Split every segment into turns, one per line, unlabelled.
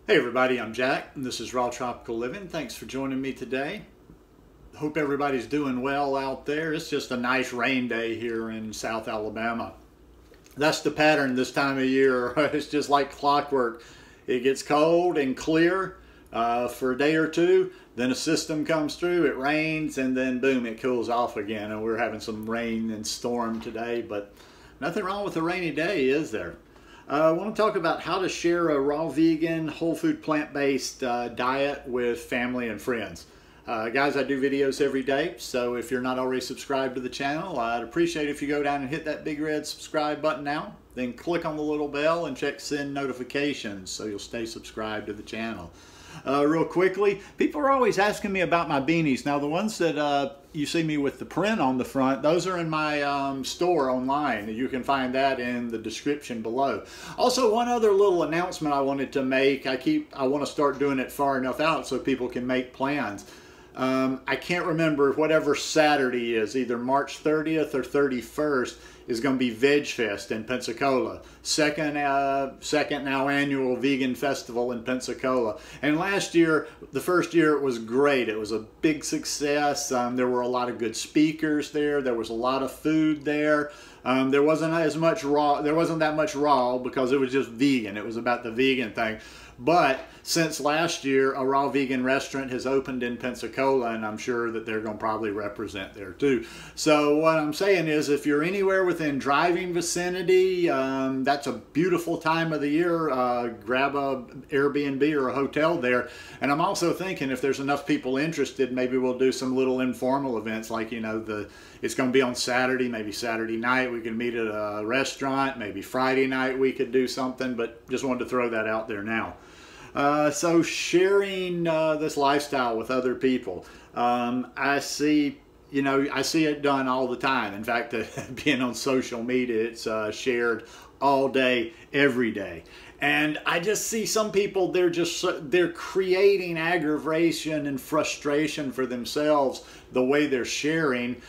Hey everybody, I'm Jack and this is Raw Tropical Living. Thanks for joining me today. Hope everybody's doing well out there. It's just a nice rain day here in South Alabama. That's the pattern this time of year. It's just like clockwork. It gets cold and clear for a day or two, then a system comes through, it rains, and then boom, it cools off again. And we're having some rain and storm today, but nothing wrong with a rainy day, is there? I want to talk about how to share a raw vegan, whole food, plant-based diet with family and friends. Guys, I do videos every day, so if you're not already subscribed to the channel, I'd appreciate it if you go down and hit that big red subscribe button now. Then click on the little bell and check send notifications so you'll stay subscribed to the channel. Real quickly, people are always asking me about my beanies. Now, the ones that you see me with the print on the front, those are in my store online. You can find that in the description below. Also, one other little announcement I wanted to make. I want to start doing it far enough out so people can make plans. I can't remember, whatever Saturday is, either March 30th or 31st, is going to be Veg Fest in Pensacola. Second now annual vegan festival in Pensacola. And last year, the first year, it was great. It was a big success. There were a lot of good speakers there. There was a lot of food there. There wasn't that much raw because it was just vegan. It was about the vegan thing. But since last year, a raw vegan restaurant has opened in Pensacola, and I'm sure that they're going to probably represent there too. So what I'm saying is, if you're anywhere within driving vicinity, that's a beautiful time of the year. Grab a Airbnb or a hotel there. And I'm also thinking, if there's enough people interested, maybe we'll do some little informal events, like, you know, it's going to be on Saturday, maybe Saturday night we can meet at a restaurant, maybe Friday night we could do something, but just wanted to throw that out there now. So sharing this lifestyle with other people, I see it done all the time. In fact, being on social media, it's shared all day, every day. And I just see some people, they're creating aggravation and frustration for themselves the way they're sharing.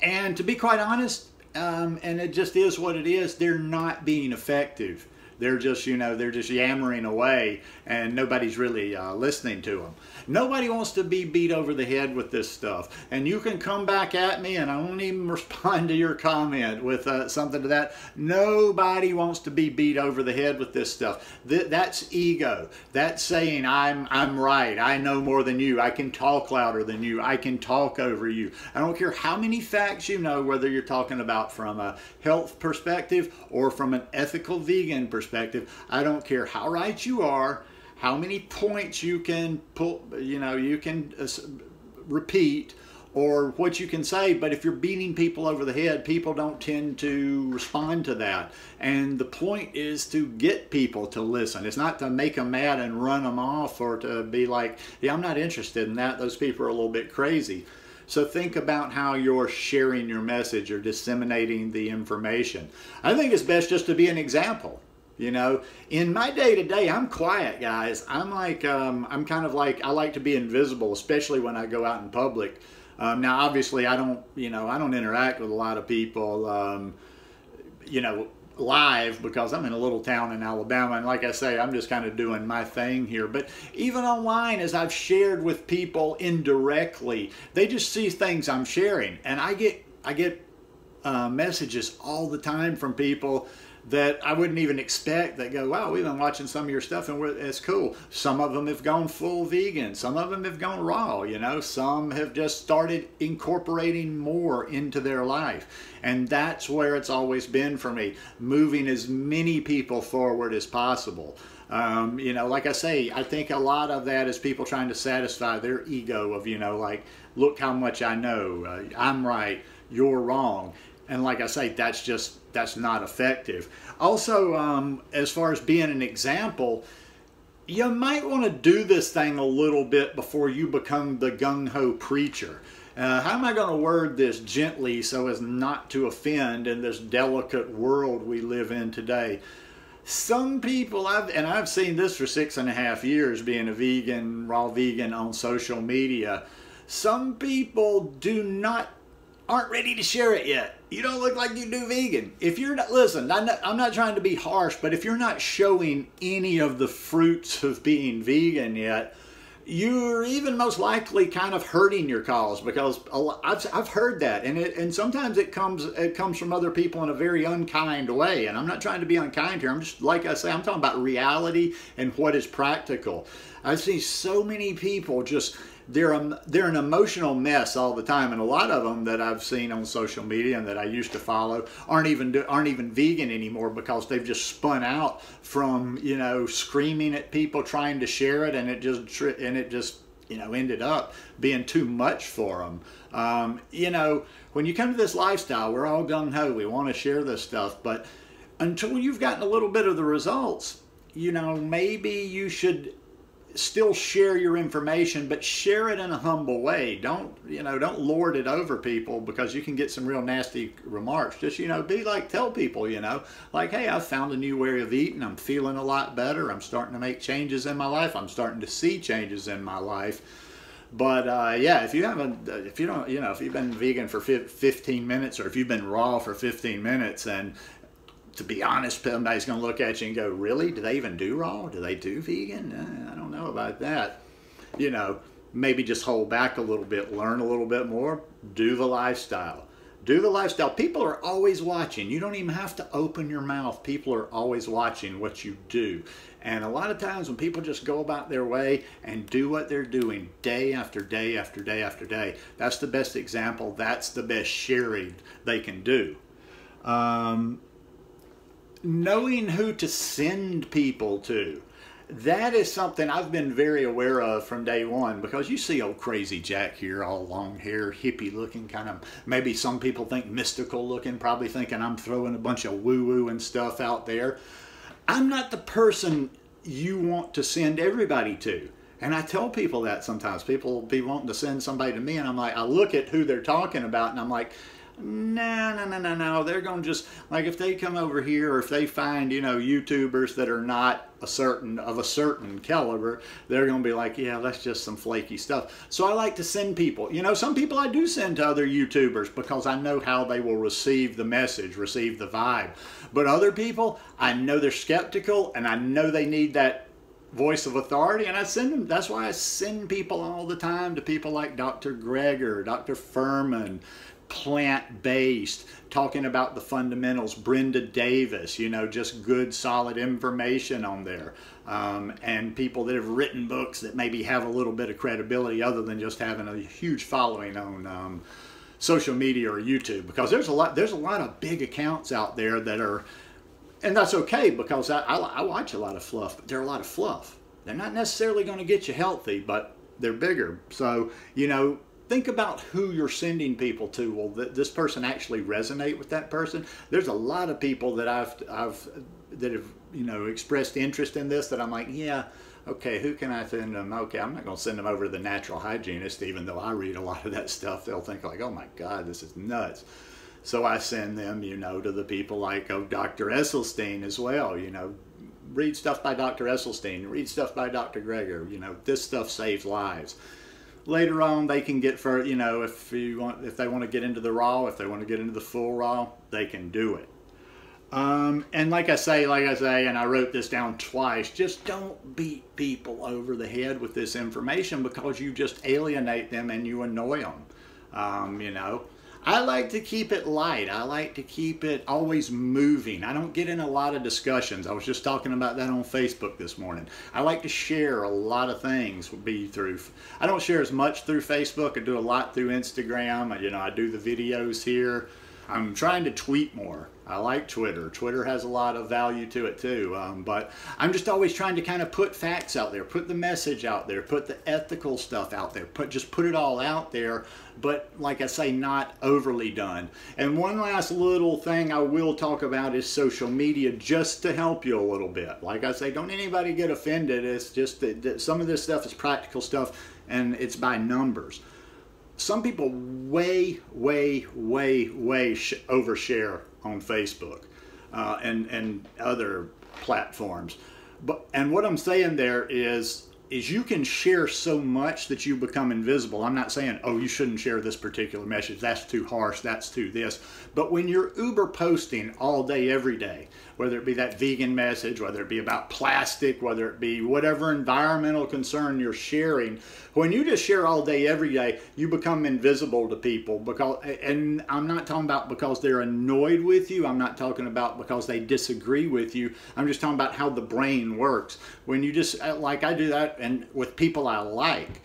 And to be quite honest, and it just is what it is, they're not being effective. They're just, they're just yammering away and nobody's really listening to them. Nobody wants to be beat over the head with this stuff. And you can come back at me and I won't even respond to your comment with something to that. Nobody wants to be beat over the head with this stuff. That's ego. That's saying I'm right. I know more than you. I can talk louder than you. I can talk over you. I don't care how many facts you know, whether you're talking about from a health perspective or from an ethical vegan perspective. I don't care how right you are, how many points you can pull, you can repeat, or what you can say, but if you're beating people over the head, people don't tend to respond to that. And the point is to get people to listen. It's not to make them mad and run them off, or to be like, yeah, I'm not interested in that. Those people are a little bit crazy. So think about how you're sharing your message or disseminating the information. I think it's best just to be an example. In my day-to-day, I'm quiet, guys. I'm kind of like, I like to be invisible, especially when I go out in public. Now, obviously, I don't interact with a lot of people, live, because I'm in a little town in Alabama. And like I say, I'm just kind of doing my thing here. But even online, as I've shared with people indirectly, they just see things I'm sharing. And I get messages all the time from people that I wouldn't even expect, that go, wow, we've been watching some of your stuff and it's cool. Some of them have gone full vegan. Some of them have gone raw, Some have just started incorporating more into their life. And that's where it's always been for me, moving as many people forward as possible. Like I say, I think a lot of that is people trying to satisfy their ego of, like, look how much I know. I'm right, you're wrong. And like I say, that's not effective. Also, as far as being an example, you might want to do this thing a little bit before you become the gung-ho preacher. How am I going to word this gently so as not to offend in this delicate world we live in today? Some people, I've seen this for 6.5 years being a vegan, raw vegan on social media. Some people aren't ready to share it yet. You don't look like you do vegan. If you're not, listen, I'm not trying to be harsh, but if you're not showing any of the fruits of being vegan yet, you're even most likely kind of hurting your cause, because I've heard that, and sometimes it comes from other people in a very unkind way. And I'm not trying to be unkind here. I'm just, like I say, I'm talking about reality and what is practical. I see so many people just, they're an emotional mess all the time, and a lot of them that I've seen on social media and that I used to follow aren't even vegan anymore, because they've just spun out from, you know, screaming at people trying to share it, and it just you know, ended up being too much for them. You know, when you come to this lifestyle, we're all gung-ho, we want to share this stuff, but until you've gotten a little bit of the results, you know, maybe you should still share your information, but share it in a humble way. Don't lord it over people, because you can get some real nasty remarks. Just, you know, tell people, you know, like, hey, I've found a new way of eating. I'm feeling a lot better. I'm starting to make changes in my life. I'm starting to see changes in my life. But yeah, if you've been vegan for 15 minutes, or if you've been raw for 15 minutes, and to be honest, somebody's going to look at you and go, really? Do they even do raw? Do they do vegan? I don't know about that. You know, maybe just hold back a little bit, learn a little bit more, do the lifestyle. Do the lifestyle. People are always watching. You don't even have to open your mouth. People are always watching what you do. And a lot of times when people just go about their way and do what they're doing day after day after day after day, that's the best example. That's the best sharing they can do. Knowing who to send people to, that is something I've been very aware of from day one, because you see old crazy Jack here, all long hair, hippie looking, kind of, maybe some people think mystical looking, probably thinking I'm throwing a bunch of woo-woo and stuff out there. I'm not the person you want to send everybody to. And I tell people that sometimes. People will be wanting to send somebody to me, and I'm like, I look at who they're talking about, and I'm like, no. They're going to just, like, if they come over here, or if they find, you know, YouTubers that are not of a certain caliber, they're going to be like, yeah, that's just some flaky stuff. So I like to send people. You know, some people I do send to other YouTubers, because I know how they will receive the message, receive the vibe. But other people, I know they're skeptical, and I know they need that voice of authority, and I send them. That's why I send people all the time to people like Dr. Greger, Dr. Furman, plant-based, talking about the fundamentals, Brenda Davis, you know, just good solid information on there, and people that have written books that maybe have a little bit of credibility other than just having a huge following on social media or YouTube, because there's a lot of big accounts out there that are, and that's okay, because I watch a lot of fluff, but they're a lot of fluff. They're not necessarily going to get you healthy, but they're bigger. So, you know, think about who you're sending people to. Will this person actually resonate with that person? There's a lot of people that that have, you know, expressed interest in this, that I'm like, yeah, okay, who can I send them? Okay, I'm not going to send them over to the natural hygienist, even though I read a lot of that stuff. They'll think like, oh my God, this is nuts. So I send them, you know, to the people like Dr. Esselstyn as well. You know, read stuff by Dr. Esselstyn, read stuff by Dr. Greger. You know, this stuff saves lives. Later on, they can get for, you know, if they want to get into the raw, if they want to get into the full raw, they can do it. And like I say, and I wrote this down twice, just don't beat people over the head with this information, because you just alienate them and you annoy them. You know, I like to keep it light. I like to keep it always moving. I don't get in a lot of discussions. I was just talking about that on Facebook this morning. I like to share a lot of things. I don't share as much through Facebook. I do a lot through Instagram. You know, I do the videos here. I'm trying to tweet more. I like Twitter. Twitter has a lot of value to it too. But I'm just always trying to kind of put facts out there, put the message out there, put the ethical stuff out there, just put it all out there. But like I say, not overly done. And one last little thing I will talk about is social media, just to help you a little bit. Like I say, don't anybody get offended. It's just that some of this stuff is practical stuff, and it's by numbers. Some people way overshare on Facebook and other platforms. And what I'm saying there is, is you can share so much that you become invisible. I'm not saying, oh, you shouldn't share this particular message. That's too harsh. That's too this. But when you're uber posting all day, every day, whether it be that vegan message, whether it be about plastic, whether it be whatever environmental concern you're sharing, when you just share all day, every day, you become invisible to people. And I'm not talking about because they're annoyed with you. I'm not talking about because they disagree with you. I'm just talking about how the brain works. When you just, like I do that and with people I like,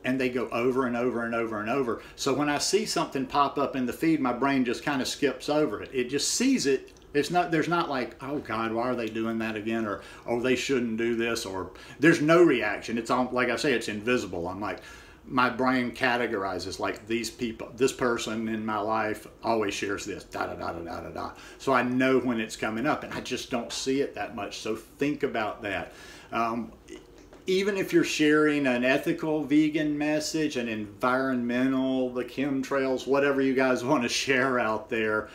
and they go over and over and over and over. So when I see something pop up in the feed, my brain just kind of skips over it. It just sees it. It's not, there's not like, oh God, why are they doing that again? Or, oh, they shouldn't do this. Or there's no reaction. It's on, like I say, it's invisible. I'm like, my brain categorizes like these people, this person in my life always shares this, da da da da da da da. So I know when it's coming up, and I just don't see it that much. So think about that. Even if you're sharing an ethical vegan message, an environmental, the chemtrails, whatever you guys want to share out there,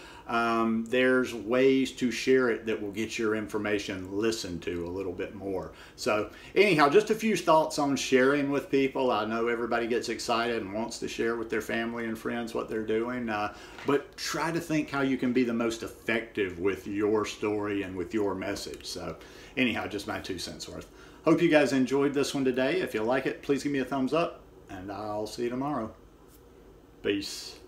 there's ways to share it that will get your information listened to a little bit more. So anyhow, just a few thoughts on sharing with people. I know everybody gets excited and wants to share with their family and friends what they're doing, but try to think how you can be the most effective with your story and with your message. So anyhow, just my 2 cents worth. Hope you guys enjoyed this one today. If you like it, please give me a thumbs up, and I'll see you tomorrow. Peace.